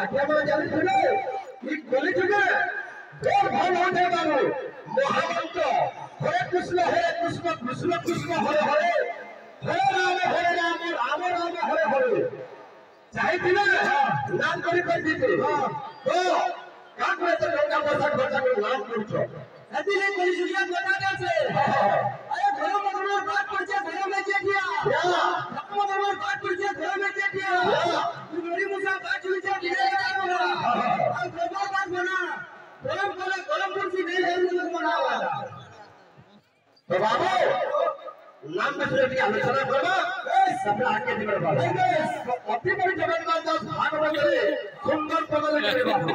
आगे हम जानिछिले ई कलि जुगे बोल भल हो जाय बाबू महामंत्र हरे कृष्ण कृष्ण कृष्ण हरे हरे हरे राम राम राम हरे हरे चाहिए नाम कर दीजिए तो क्या करे तो लोग पैसा खर्चा कर नाम करछो यदि ले कोई सुनिया बता दे अरे घरों में बात कर छे घरों में के दिया घरों में बात कर छे घरों में के दिया तू मेरी मुझे बात हुई छे धीरे धीरे बोला और प्रभाव बात बना गरम कुर्सी नहीं है लोग बनावा तो बाबू नाम में से आलोचना करबा सब आगे निकल बा अति बड़ी जगन्नाथ दास भागवत सुंदर पद लिखे बाबू